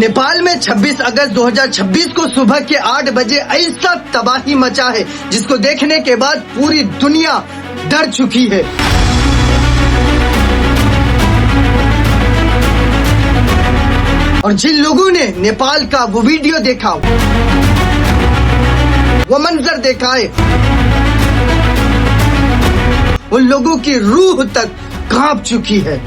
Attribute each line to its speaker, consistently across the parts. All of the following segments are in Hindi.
Speaker 1: नेपाल में 26 अगस्त 2026 को सुबह के 8 बजे ऐसा तबाही मचा है जिसको देखने के बाद पूरी दुनिया डर चुकी है। और जिन लोगों ने नेपाल का वो वीडियो देखा, वो मंजर देखा है, उन लोगों की रूह तक कांप चुकी है।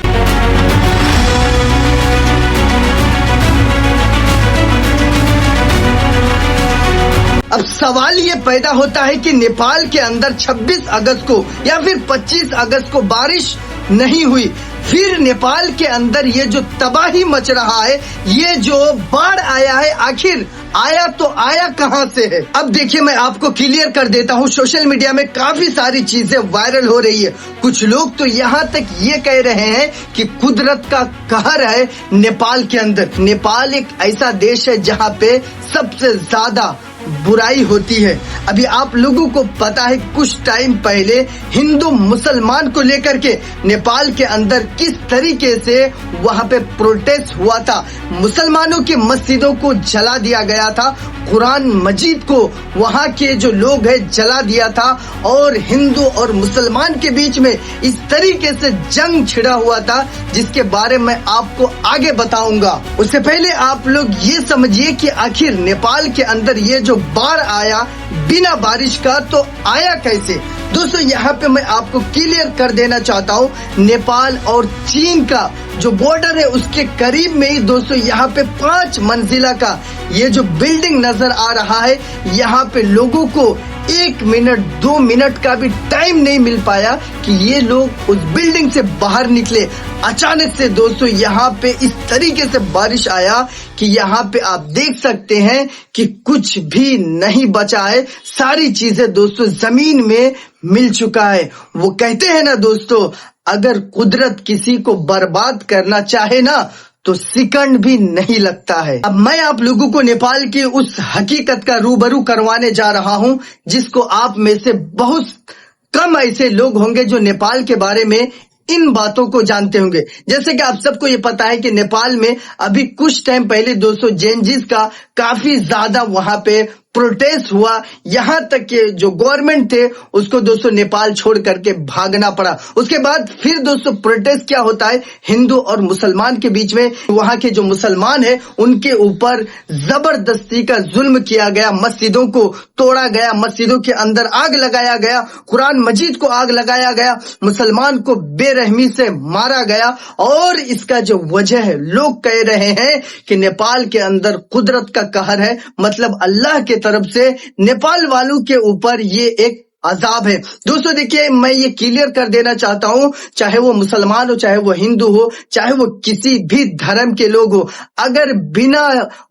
Speaker 1: अब सवाल ये पैदा होता है कि नेपाल के अंदर 26 अगस्त को या फिर 25 अगस्त को बारिश नहीं हुई, फिर नेपाल के अंदर ये जो तबाही मच रहा है, ये जो बाढ़ आया है, आखिर आया तो आया कहां से है। अब देखिए, मैं आपको क्लियर कर देता हूं, सोशल मीडिया में काफी सारी चीजें वायरल हो रही है। कुछ लोग तो यहां तक ये कह रहे हैं कि कुदरत का कहर है नेपाल के अंदर। नेपाल एक ऐसा देश है जहां पे सबसे ज्यादा बुराई होती है। अभी आप लोगों को पता है, कुछ टाइम पहले हिंदू मुसलमान को लेकर के नेपाल के अंदर किस तरीके से वहां पे प्रोटेस्ट हुआ था। मुसलमानों की मस्जिदों को जला दिया गया था, कुरान मजीद को वहां के जो लोग हैं जला दिया था, और हिंदू और मुसलमान के बीच में इस तरीके से जंग छिड़ा हुआ था, जिसके बारे में आपको आगे बताऊंगा। उससे पहले आप लोग ये समझिए कि आखिर नेपाल के अंदर ये जो बाढ़ आया बिना बारिश का, तो आया कैसे। दोस्तों, यहाँ पे मैं आपको क्लियर कर देना चाहता हूँ, नेपाल और चीन का जो बॉर्डर है उसके करीब में ही दोस्तों यहाँ पे 5 मंजिला का ये जो बिल्डिंग नजर आ रहा है, यहाँ पे लोगों को 1 मिनट 2 मिनट का भी टाइम नहीं मिल पाया कि ये लोग उस बिल्डिंग से बाहर निकले। अचानक से दोस्तों यहाँ पे इस तरीके से बारिश आया कि यहाँ पे आप देख सकते हैं कि कुछ भी नहीं बचा है, सारी चीजें दोस्तों जमीन में मिल चुका है। वो कहते हैं ना दोस्तों, अगर कुदरत किसी को बर्बाद करना चाहे ना, तो सेकंड भी नहीं लगता है। अब मैं आप लोगों को नेपाल की उस हकीकत का रूबरू करवाने जा रहा हूं, जिसको आप में से बहुत कम ऐसे लोग होंगे जो नेपाल के बारे में इन बातों को जानते होंगे। जैसे कि आप सबको ये पता है कि नेपाल में अभी कुछ टाइम पहले दोस्तों जेनजीज का काफी ज्यादा वहां पे प्रोटेस्ट हुआ, यहाँ तक कि जो गवर्नमेंट थे उसको दोस्तों नेपाल छोड़ करके भागना पड़ा। उसके बाद फिर दोस्तों प्रोटेस्ट क्या होता है, हिंदू और मुसलमान के बीच में। वहां के जो मुसलमान है उनके ऊपर जबरदस्ती का जुल्म किया गया, मस्जिदों को तोड़ा गया, मस्जिदों के अंदर आग लगाया गया, कुरान मजीद को आग लगाया गया, मुसलमान को बेरहमी से मारा गया। और इसका जो वजह है, लोग कह रहे हैं कि नेपाल के अंदर कुदरत का कहर है, मतलब अल्लाह के तरफ से नेपाल वालों के ऊपर ये एक अजाब है। दोस्तों देखिए, मैं ये क्लियर कर देना चाहता हूं, चाहे वो मुसलमान हो, चाहे वो हिंदू हो, चाहे वो किसी भी धर्म के लोग हो, अगर बिना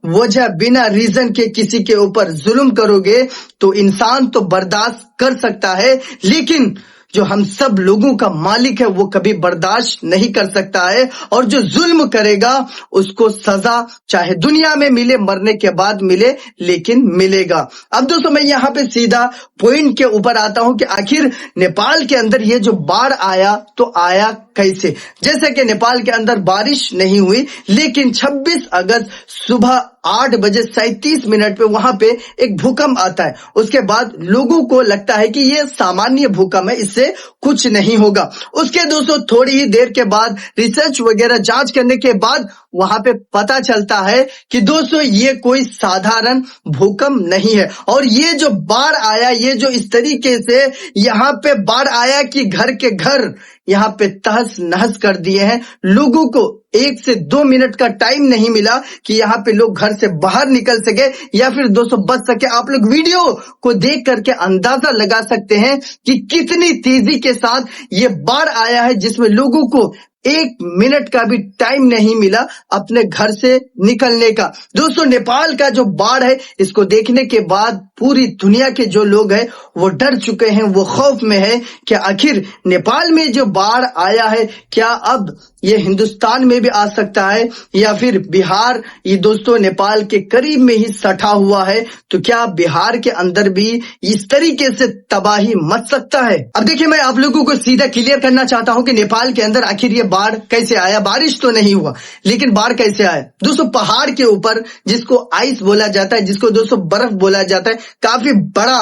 Speaker 1: वजह बिना रीजन के किसी के ऊपर जुल्म करोगे तो इंसान तो बर्दाश्त कर सकता है, लेकिन जो हम सब लोगों का मालिक है वो कभी बर्दाश्त नहीं कर सकता है। और जो जुल्म करेगा उसको सजा चाहे दुनिया में मिले, मरने के बाद मिले, लेकिन मिलेगा। अब दोस्तों मैं यहाँ पे सीधा पॉइंट के ऊपर आता हूँ कि आखिर नेपाल के अंदर ये जो बाढ़ आया तो आया कैसे। जैसे कि नेपाल के अंदर बारिश नहीं हुई, लेकिन 26 अगस्त सुबह 8 बजे 37 मिनट पे वहां पे एक भूकंप आता है। उसके बाद लोगों को लगता है कि ये सामान्य भूकंप है, इससे कुछ नहीं होगा। उसके दोस्तों थोड़ी ही देर के बाद रिसर्च वगैरह जांच करने के बाद वहां पे पता चलता है कि दोस्तों ये कोई साधारण भूकंप नहीं है। और ये जो बाढ़ आया, ये जो इस तरीके से यहाँ पे बाढ़ आया कि घर के घर यहाँ पे तहस नहस कर दिए हैं। लोगों को 1 से 2 मिनट का टाइम नहीं मिला कि यहाँ पे लोग घर से बाहर निकल सके या फिर दोस्तों बच सके। आप लोग वीडियो को देख करके अंदाजा लगा सकते हैं कि कितनी तेजी के साथ ये बाढ़ आया है, जिसमें लोगों को 1 मिनट का भी टाइम नहीं मिला अपने घर से निकलने का। दोस्तों नेपाल का जो बाढ़ है, इसको देखने के बाद पूरी दुनिया के जो लोग हैं वो डर चुके हैं, वो खौफ में है कि आखिर नेपाल में जो बाढ़ आया है, क्या अब ये हिंदुस्तान में भी आ सकता है या फिर बिहार ये दोस्तों नेपाल के करीब में ही सटा हुआ है, तो क्या बिहार के अंदर भी इस तरीके से तबाही मच सकता है? अब देखिए, मैं आप लोगों को सीधा क्लियर करना चाहता हूं कि नेपाल के अंदर आखिर ये बाढ़ कैसे आया। बारिश तो नहीं हुआ, लेकिन बाढ़ कैसे आया दोस्तों? पहाड़ के ऊपर जिसको आइस बोला जाता है, जिसको दोस्तों बर्फ बोला जाता है, काफी बड़ा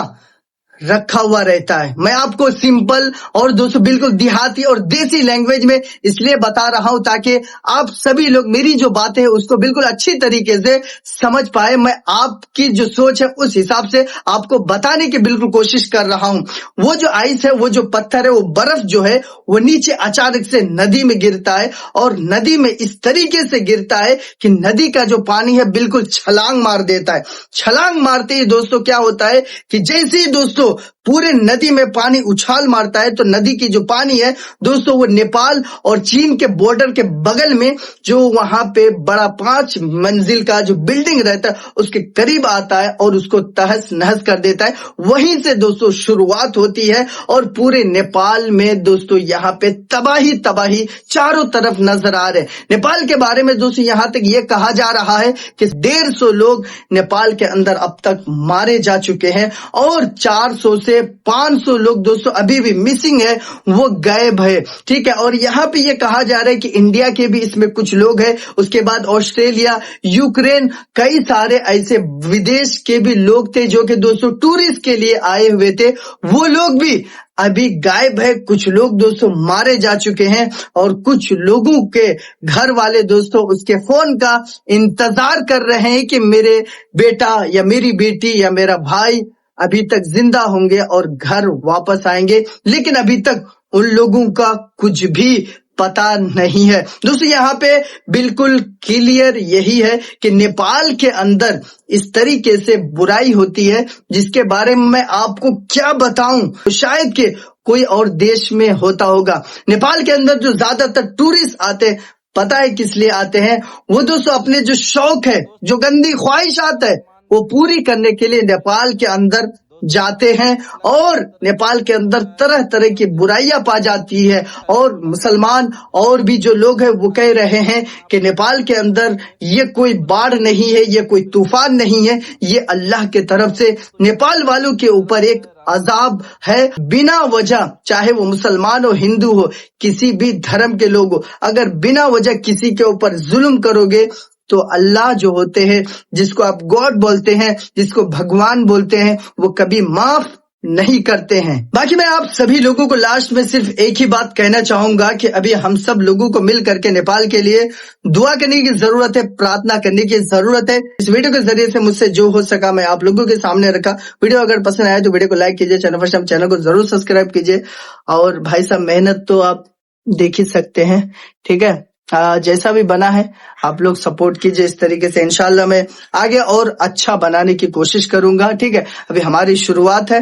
Speaker 1: रखा हुआ रहता है। मैं आपको सिंपल और दोस्तों बिल्कुल देहाती और देसी लैंग्वेज में इसलिए बता रहा हूं ताकि आप सभी लोग मेरी जो बातें हैं उसको बिल्कुल अच्छी तरीके से समझ पाए। मैं आपकी जो सोच है उस हिसाब से आपको बताने की बिल्कुल कोशिश कर रहा हूं। वो जो आइस है, वो जो पत्थर है, वो बर्फ जो है वो नीचे अचानक से नदी में गिरता है और नदी में इस तरीके से गिरता है कि नदी का जो पानी है बिल्कुल छलांग मार देता है। छलांग मारते ही दोस्तों क्या होता है कि जैसे ही दोस्तों पूरे नदी में पानी उछाल मारता है तो नदी की जो पानी है दोस्तों वो नेपाल और चीन के बॉर्डर के बगल में जो वहां पे बड़ा 5 मंजिल का जो बिल्डिंग रहता है उसके करीब आता है और उसको तहस नहस कर देता है। वहीं से दोस्तों शुरुआत होती है और पूरे नेपाल में दोस्तों यहाँ पे तबाही तबाही चारों तरफ नजर आ रहे हैं। नेपाल के बारे में दोस्तों यहाँ तक ये कहा जा रहा है कि 150 लोग नेपाल के अंदर अब तक मारे जा चुके हैं और 400 से 500 लोग दोस्तों अभी भी मिसिंग है, वो गायब है। ठीक है, और यहाँ पे ये कहा जा रहा है कि इंडिया के भी इसमें कुछ लोग हैं, उसके बाद ऑस्ट्रेलिया, यूक्रेन, कई सारे ऐसे विदेश के भी लोग थे जो कि दोस्तों टूरिस्ट के लिए आए हुए थे, वो लोग भी अभी गायब है। कुछ लोग दोस्तों मारे जा चुके हैं और कुछ लोगों के घर वाले दोस्तों उसके फोन का इंतजार कर रहे हैं कि मेरे बेटा या मेरी बेटी या मेरा भाई अभी तक जिंदा होंगे और घर वापस आएंगे, लेकिन अभी तक उन लोगों का कुछ भी पता नहीं है। दोस्तों यहाँ पे बिल्कुल क्लियर यही है कि नेपाल के अंदर इस तरीके से बुराई होती है जिसके बारे में मैं आपको क्या बताऊं, शायद कि कोई और देश में होता होगा। नेपाल के अंदर जो ज्यादातर टूरिस्ट आते पता है किस लिए आते हैं? वो दोस्तों अपने जो शौक है, जो गंदी ख्वाहिशात है वो पूरी करने के लिए नेपाल के अंदर जाते हैं और नेपाल के अंदर तरह तरह की बुराइयां पा जाती है और मुसलमान और भी जो लोग हैं वो कह रहे हैं कि नेपाल के अंदर ये कोई बाढ़ नहीं है, ये कोई तूफान नहीं है, ये अल्लाह के तरफ से नेपाल वालों के ऊपर एक अजाब है बिना वजह। चाहे वो मुसलमान हो, हिंदू हो, किसी भी धर्म के लोग हो, अगर बिना वजह किसी के ऊपर जुल्म करोगे तो अल्लाह जो होते हैं, जिसको आप गॉड बोलते हैं, जिसको भगवान बोलते हैं, वो कभी माफ नहीं करते हैं। बाकी मैं आप सभी लोगों को लास्ट में सिर्फ एक ही बात कहना चाहूंगा कि अभी हम सब लोगों को मिल करके नेपाल के लिए दुआ करने की जरूरत है, प्रार्थना करने की जरूरत है। इस वीडियो के जरिए से मुझसे जो हो सका मैं आप लोगों के सामने रखा। वीडियो अगर पसंद आया तो वीडियो को लाइक कीजिए, चैनल फर्स्ट टाइम चैनल को जरूर सब्सक्राइब कीजिए। और भाई साहब मेहनत तो आप देख ही सकते हैं, ठीक है। जैसा भी बना है आप लोग सपोर्ट कीजिए इस तरीके से, इंशाल्लाह मैं आगे और अच्छा बनाने की कोशिश करूंगा। ठीक है, अभी हमारी शुरुआत है।